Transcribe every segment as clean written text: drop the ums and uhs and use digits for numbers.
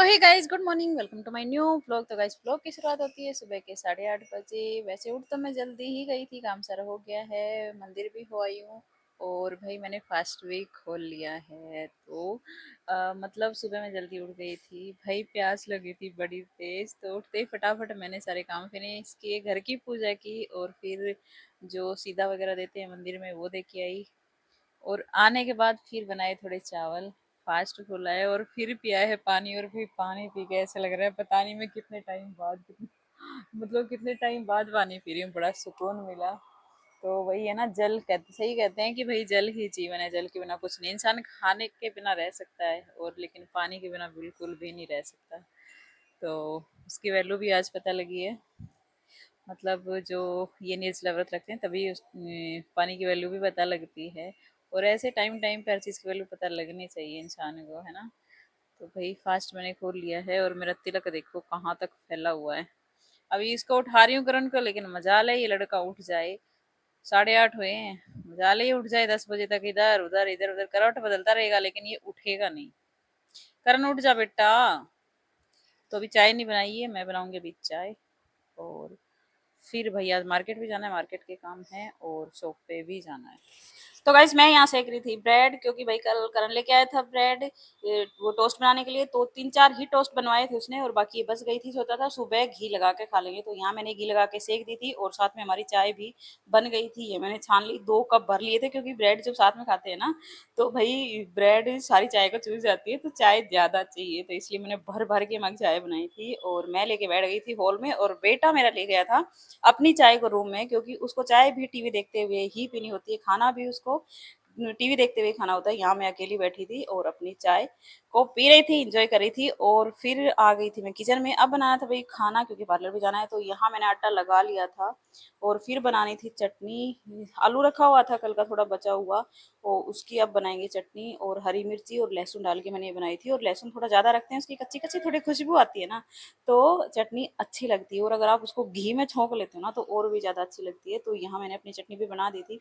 Hey guys, good morning, welcome to my new vlog. तो guys, vlog की शुरुआत होती है सुबह के 8:30 बजे। वैसे उठ तो मैं जल्दी ही गई थी, काम सारा हो गया है, मंदिर भी हो आई हूँ। और भाई मैंने फास्ट भी खोल लिया है। तो मतलब सुबह मैं जल्दी उठ गई थी भाई, प्यास लगी थी बड़ी तेज। तो उठते ही फटाफट मैंने सारे काम फिनिश किए, घर की पूजा की और फिर जो सीधा वगैरह देते हैं मंदिर में वो दे के आई। और आने के बाद फिर बनाए थोड़े चावल, फास्ट खोला है और फिर पिया है पानी। और फिर पानी पी के ऐसा लग रहा है पता नहीं मैं कितने टाइम बाद मतलब कितने टाइम बाद पानी पी रही हूँ, बड़ा सुकून मिला। तो वही है ना, जल कहते सही कहते हैं कि भाई जल ही जीवन है, जल के बिना कुछ नहीं। इंसान खाने के बिना रह सकता है और लेकिन पानी के बिना बिल्कुल भी नहीं रह सकता। तो उसकी वैल्यू भी आज पता लगी है। मतलब जो ये निर्जला व्रत रखते हैं तभी पानी की वैल्यू भी पता लगती है। और ऐसे टाइम टाइम पे हर चीज़ की वैल्यू पता लगनी चाहिए इंसान को, है ना। तो भाई फास्ट मैंने खोल लिया है और मेरा तिलक देखो कहाँ तक फैला हुआ है। अभी इसको उठा रही हूँ करण को, लेकिन मजाल है ये लड़का उठ जाए। 8:30 हुए हैं, मजाल है ये उठ जाए 10 बजे तक। इधर उधर इधर उधर करवट बदलता रहेगा लेकिन ये उठेगा नहीं। करण उठ जा बेटा। तो अभी चाय नहीं बनाई है, मैं बनाऊंगी अभी चाय। और फिर भैया मार्केट भी जाना है, मार्केट के काम है और शॉप पे भी जाना है। तो गाइस मैं यहाँ सेक रही थी ब्रेड, क्योंकि भाई कल करण लेके आया था ब्रेड वो टोस्ट बनाने के लिए। तो 3-4 ही टोस्ट बनवाए थे उसने और बाकी ये बच गई थी। सोचा था सुबह घी लगा के खा लेंगे, तो यहाँ मैंने घी लगा के सेक दी थी और साथ में हमारी चाय भी बन गई थी। ये मैंने छान ली, 2 कप भर लिए थे, क्योंकि ब्रेड जब साथ में खाते हैं ना तो भाई ब्रेड सारी चाय को चूस जाती है, तो चाय ज्यादा चाहिए। तो इसलिए मैंने भर भर के मग चाय बनाई थी और मैं लेके बैठ गई थी हॉल में। और बेटा मेरा ले गया था अपनी चाय को रूम में, क्योंकि उसको चाय भी टीवी देखते हुए ही पीनी होती है, खाना भी उसको टीवी देखते हुए खाना होता है। यहाँ मैं अकेली बैठी थी और अपनी चाय को पी रही थी, एंजॉय कर रही थी। और फिर आ गई थी मैं किचन में। अब बनाना था भाई खाना, क्योंकि पार्लर भी जाना है। तो यहाँ मैंने आटा लगा लिया था और फिर बनानी थी चटनी। आलू रखा हुआ था कल का थोड़ा बचा हुआ, और उसकी अब बनाएंगे चटनी। और हरी मिर्ची और लहसुन डाल के मैंने ये बनाई थी। और लहसुन थोड़ा ज़्यादा रखते हैं, उसकी कच्ची कच्ची थोड़ी खुशबू आती है ना, तो चटनी अच्छी लगती है। और अगर आप उसको घी में छोंक लेते हो ना तो और भी ज़्यादा अच्छी लगती है। तो यहाँ मैंने अपनी चटनी भी बना दी थी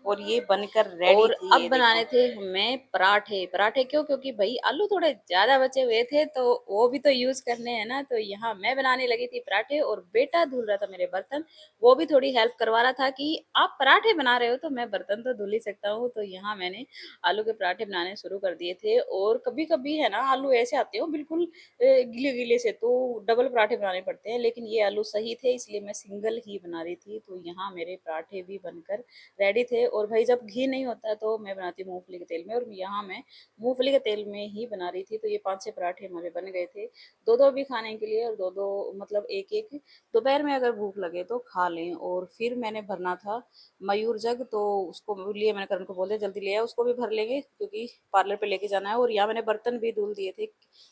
और ये बनकर रेडी और थी। अब बनाने थे हमें पराठे। पराठे क्यों? क्योंकि भाई आलू थोड़े ज्यादा बचे हुए थे तो वो भी तो यूज करने हैं ना। तो यहाँ मैं बनाने लगी थी पराठे और बेटा धुल रहा था मेरे बर्तन। वो भी थोड़ी हेल्प करवा रहा था कि आप पराठे बना रहे हो तो मैं बर्तन तो धुल ही सकता हूँ। तो यहाँ मैंने आलू के पराठे बनाने शुरू कर दिए थे। और कभी कभी है ना आलू ऐसे आते हो बिल्कुल गीले गीले से, तो डबल पराठे बनाने पड़ते हैं। लेकिन ये आलू सही थे इसलिए मैं सिंगल ही बना रही थी। तो यहाँ मेरे पराठे भी बनकर रेडी थे। और भाई जब घी नहीं होता तो मैं बनाती हूँ मूंगफली के तेल में, और यहाँ मैं मूंगफली के तेल में ही बना रही थी। तो ये 5-6 पराठे हमारे बन गए थे, दो दो भी खाने के लिए और दो दो मतलब एक एक दोपहर में अगर भूख लगे तो खा लें। और फिर मैंने भरना था मयूर जग, तो उसको लिए मैंने करण को बोल दिया जल्दी ले आया, उसको भी भर लेंगे क्योंकि पार्लर पे लेके जाना है। और यहाँ मैंने बर्तन भी धुल दिए थे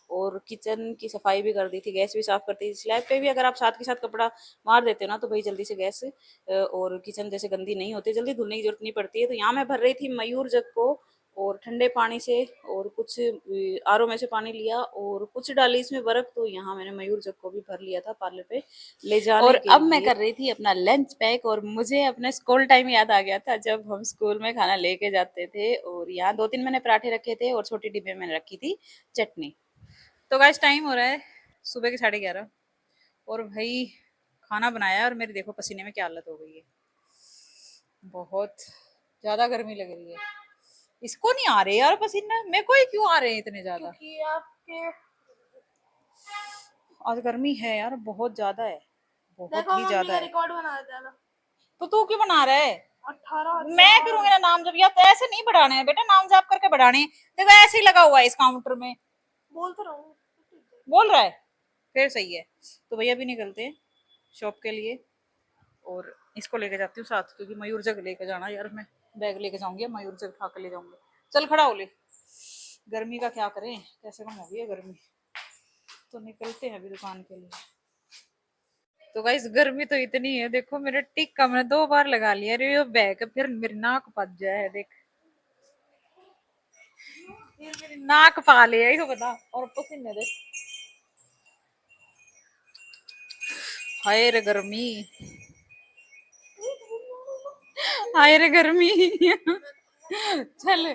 और किचन की सफाई भी कर दी थी, गैस भी साफ कर दी थी। स्लैब पे भी अगर आप साथ के साथ कपड़ा मार देते हो ना तो भाई जल्दी से गैस और किचन जैसे गंदी नहीं होती, जल्दी धुलने की जरूरत नहीं पड़ती है। तो यहाँ मैं भर रही थी मयूर जग को और ठंडे पानी से, और कुछ आरओ में से पानी लिया और कुछ डाली इसमें बर्फ। तो यहाँ मैंने मयूर जग को भी भर लिया था पार्लर पे ले जाने और के अब लिए। मैं कर रही थी अपना लंच पैक और मुझे अपना स्कूल टाइम याद आ गया था जब हम स्कूल में खाना लेके जाते थे। और यहाँ 2-3 मैंने पराठे रखे थे और छोटी डिब्बे में रखी थी चटनी। तो गाइस टाइम हो रहा है सुबह के 11:30 और भाई खाना बनाया और मेरी देखो पसीने में क्या हालत हो गई है। बहुत ज्यादा गर्मी लग रही है। इसको नहीं आ रहे यार पसीना, मेरे को ही क्यों आ रहे हैं इतने ज्यादा? क्योंकि आपके आज गर्मी है यार, बहुत ज्यादा है, बहुत ही ज्यादा है। रिकॉर्ड बना देता है। तो तू क्यों बना रहा है? 18 मैं करूंगी ना नाम जब, या तो ऐसे नहीं बढ़ाने हैं बेटा, नाम जाप करके बढ़ाने। देखो ऐसे ही लगा हुआ है इस काउंटर में। बोल तो रहा हूँ। बोल रहा है फिर सही है। तो भैया भी निकलते हैं शॉप के लिए और इसको लेके जाती हूँ साथ, क्योंकि मयूर जग लेके जाना यार। मैं बैग लेके जाऊंगी, मयूर जग उठा के ले जाऊंगी। चल खड़ा हो ले, गर्मी का क्या करें, कैसे कम हो गई है गर्मी। तो निकलते हैं अभी दुकान के लिए। तो गाइस गर्मी तो इतनी है, देखो मेरे टिक्का मैंने 2 बार लगा लिया। अरे ये बैग फिर मेरी नाक पच जाए, देख फिर मेरी नाक पा ले इसको बता। और पसीने देख, हाय रे गर्मी, हाय रे गर्मी। चल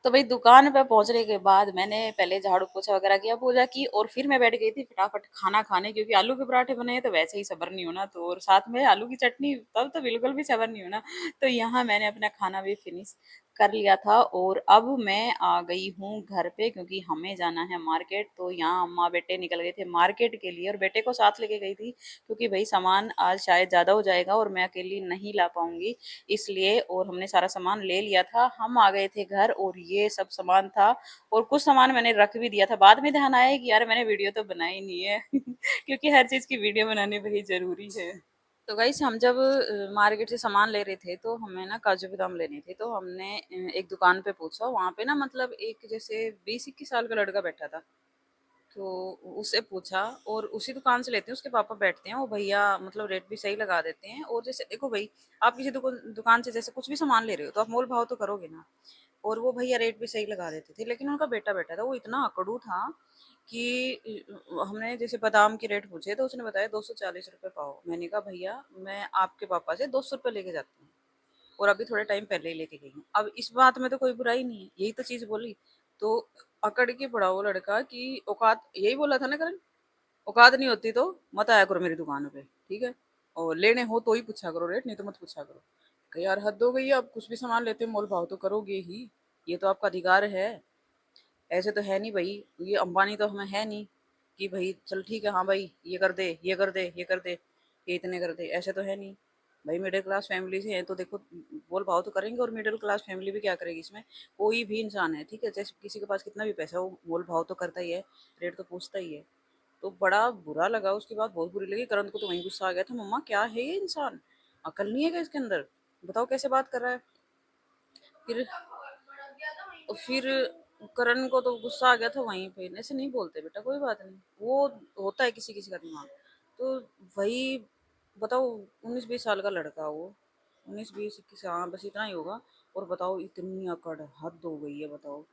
तो भाई दुकान पे पहुंचने के बाद मैंने पहले झाड़ू पोछा वगैरह किया, पूजा की, और फिर मैं बैठ गई थी फटाफट खाना खाने, क्योंकि आलू के पराठे बने हैं तो वैसे ही सब्र नहीं होना, तो और साथ में आलू की चटनी, तब तो बिल्कुल भी सब्र नहीं होना। तो यहाँ मैंने अपना खाना भी फिनिश कर लिया था और अब मैं आ गई हूँ घर पे, क्योंकि हमें जाना है मार्केट। तो यहाँ अम्मा बेटे निकल गए थे मार्केट के लिए और बेटे को साथ लेके गई थी, क्योंकि भाई सामान आज शायद ज़्यादा हो जाएगा और मैं अकेली नहीं ला पाऊंगी, इसलिए। और हमने सारा सामान ले लिया था, हम आ गए थे घर और ये सब सामान था। और कुछ सामान मैंने रख भी दिया था, बाद में ध्यान आया कि यार मैंने वीडियो तो बनाई नहीं है क्योंकि हर चीज़ की वीडियो बनानी भाई ज़रूरी है। तो गाइस हम जब मार्केट से सामान ले रहे थे तो हमें ना काजू बादाम लेने थे, तो हमने एक दुकान पे पूछा, वहाँ पे ना मतलब एक जैसे 20-21 साल का लड़का बैठा था। तो उससे पूछा और उसी दुकान से लेते हैं, उसके पापा बैठते हैं, वो भैया मतलब रेट भी सही लगा देते हैं। और जैसे देखो भाई, आप किसी दुकान दुकान से जैसे कुछ भी सामान ले रहे हो तो आप मोल भाव तो करोगे ना। और वो भैया रेट भी सही लगा देते थे, लेकिन उनका बेटा बैठा था, वो इतना अकड़ू था कि हमने जैसे बादाम के रेट पूछे तो उसने बताया 240 रुपये पाव। मैंने कहा भैया मैं आपके पापा से 200 रुपये लेके जाती हूँ और अभी थोड़े टाइम पहले ही लेके गई हूँ, अब इस बात में तो कोई बुराई नहीं है, यही तो चीज बोली। तो अकड़ के पड़ा वो लड़का कि औकात, यही बोला था ना करण, औकात नहीं होती तो मत आया करो मेरी दुकान पे, ठीक है, और लेने हो तो ही पूछा करो रेट, नहीं तो मत पूछा करो। कहा, यार हद हो गई है, आप कुछ भी सामान लेते हो मोल भाव तो करोगे ही, ये तो आपका अधिकार है। ऐसे तो है नहीं भाई, ये अंबानी तो हमें है नहीं कि भाई चल ठीक है हाँ भाई ये कर दे ये कर दे ये कर दे, ये इतने कर दे, ऐसे तो है नहीं। भाई मिडिल क्लास फैमिली से है तो देखो बोल भाव तो करेंगे, और मिडिल क्लास फैमिली भी क्या करेगी इसमें, कोई भी इंसान है, ठीक है, जैसे किसी के पास कितना भी पैसा हो मोल भाव तो करता ही है, रेट तो पूछता ही है। तो बड़ा बुरा लगा, उसकी बात बहुत बुरी लगी, करण को तो वहीं गुस्सा आ गया था, मम्मा क्या है ये इंसान, अकल नहीं है क्या इसके अंदर, बताओ कैसे बात कर रहा है। फिर फिर करण को तो गुस्सा आ गया था वहीं पे, ऐसे नहीं बोलते बेटा, कोई बात नहीं, वो होता है किसी किसी का दिमाग। तो वही बताओ, 19-20 साल का लड़का वो, 19-20-21, हाँ बस इतना ही होगा। और बताओ इतनी अकड़, हद हो गई है, बताओ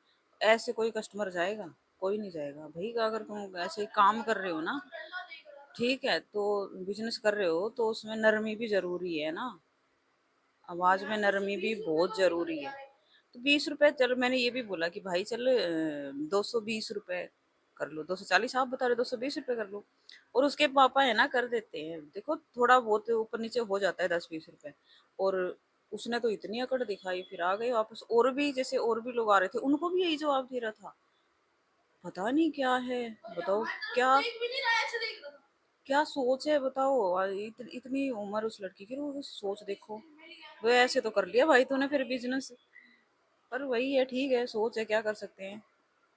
ऐसे कोई कस्टमर जाएगा, कोई नहीं जाएगा भाई। अगर तुम ऐसे काम कर रहे हो ना, ठीक है, तो बिजनेस कर रहे हो तो उसमें नरमी भी जरूरी है ना, आवाज में नरमी भी बहुत जरूरी है। तो 20 रुपए, चलो मैंने ये भी बोला कि भाई चल 220 रुपए कर लो, 240 आप बता रहे 220 रुपए कर लो। और उसके पापा है ना कर देते हैं, देखो थोड़ा बहुत ऊपर नीचे हो जाता है 10-20 रुपए। और उसने तो इतनी अकड़ दिखाई, फिर आ गए वापस, और भी जैसे और भी लोग आ रहे थे उनको भी यही जवाब दे रहा था, पता नहीं क्या है, बताओ क्या क्या सोच है, बताओ इतनी उम्र उस लड़की की, वो सोच देखो। वो ऐसे तो कर लिया भाई तूने फिर बिजनेस, पर वही है, ठीक है, सोच है, क्या कर सकते हैं।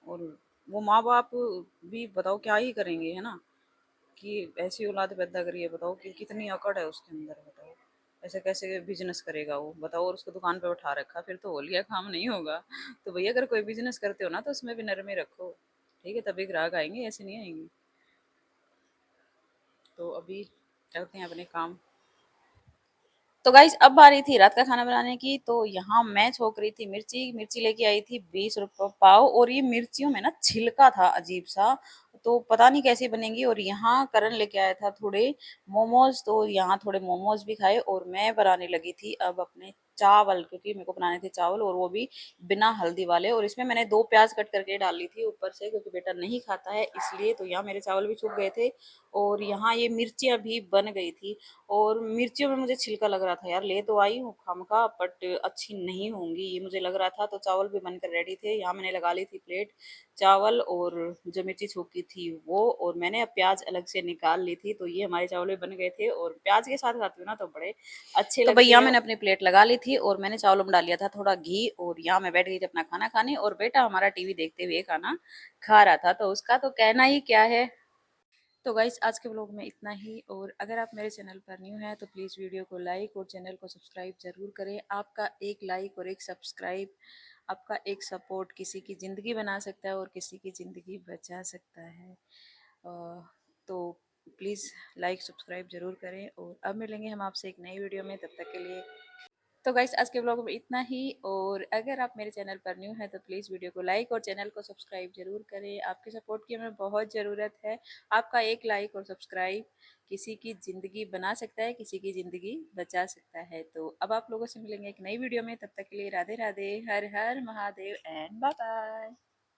और वो माँ बाप भी बताओ क्या ही करेंगे, है ना, कि ऐसी औलाद पैदा करी है, बताओ कि कितनी अकड़ है उसके अंदर, बताओ ऐसे कैसे बिजनेस करेगा वो, बताओ। और उसको दुकान पे बैठा रखा, फिर तो होलिया काम नहीं होगा। तो भैया अगर कोई बिजनेस करते हो ना तो उसमें भी नरमी रखो, ठीक है, तभी ग्राहक आएंगे, ऐसे नहीं आएंगे। तो अभी करते हैं अपने काम। तो गाइस अब बारी थी रात का खाना बनाने की, तो यहाँ मैं छोक रही थी मिर्ची, मिर्ची लेके आई थी 20 रुपये पाव, और ये मिर्चियों में ना छिलका था अजीब सा, तो पता नहीं कैसे बनेंगी। और यहाँ करण लेके आया था थोड़े मोमोज, तो यहाँ थोड़े मोमोज भी खाए, और मैं बनाने लगी थी अब अपने चावल, क्योंकि मेरे को बनाने थे चावल, और वो भी बिना हल्दी वाले। और इसमें मैंने 2 प्याज कट करके डाल ली थी ऊपर से, क्योंकि बेटा नहीं खाता है इसलिए। तो यहाँ मेरे चावल भी सूख गए थे, और यहाँ ये मिर्चियाँ भी बन गई थी। और मिर्चियों में मुझे छिलका लग रहा था, यार ले तो आई हूँ खामखा, बट अच्छी नहीं होंगी ये मुझे लग रहा था। तो चावल भी बनकर रेडी थे, यहाँ मैंने लगा ली थी प्लेट, चावल और जो मिर्ची छोकी थी वो, और मैंने अब प्याज अलग से निकाल ली थी। तो ये हमारे चावल भी बन गए थे, और प्याज के साथ खाती हूँ ना तो बड़े अच्छे तो लगते भैया हैं। मैंने अपनी प्लेट लगा ली थी और मैंने चावलों में डाल लिया था थोड़ा घी, और यहाँ मैं बैठ गई थी अपना खाना खाने, और बेटा हमारा टीवी देखते हुए खाना खा रहा था, तो उसका तो कहना ही क्या है। तो गाइस आज के व्लॉग में इतना ही, और अगर आप मेरे चैनल पर न्यू हैं तो प्लीज़ वीडियो को लाइक और चैनल को सब्सक्राइब ज़रूर करें। आपका एक लाइक और एक सब्सक्राइब, आपका एक सपोर्ट किसी की ज़िंदगी बना सकता है और किसी की ज़िंदगी बचा सकता है। तो प्लीज़ लाइक सब्सक्राइब ज़रूर करें, और अब मिलेंगे हम आपसे एक नई वीडियो में, तब तक के लिए। तो गाइस आज के ब्लॉग में इतना ही, और अगर आप मेरे चैनल पर न्यू हैं तो प्लीज़ वीडियो को लाइक और चैनल को सब्सक्राइब ज़रूर करें। आपके सपोर्ट की हमें बहुत ज़रूरत है। आपका एक लाइक और सब्सक्राइब किसी की ज़िंदगी बना सकता है, किसी की ज़िंदगी बचा सकता है। तो अब आप लोगों से मिलेंगे एक नई वीडियो में, तब तक के लिए राधे राधे, हर हर महादेव एंड बाय बाय।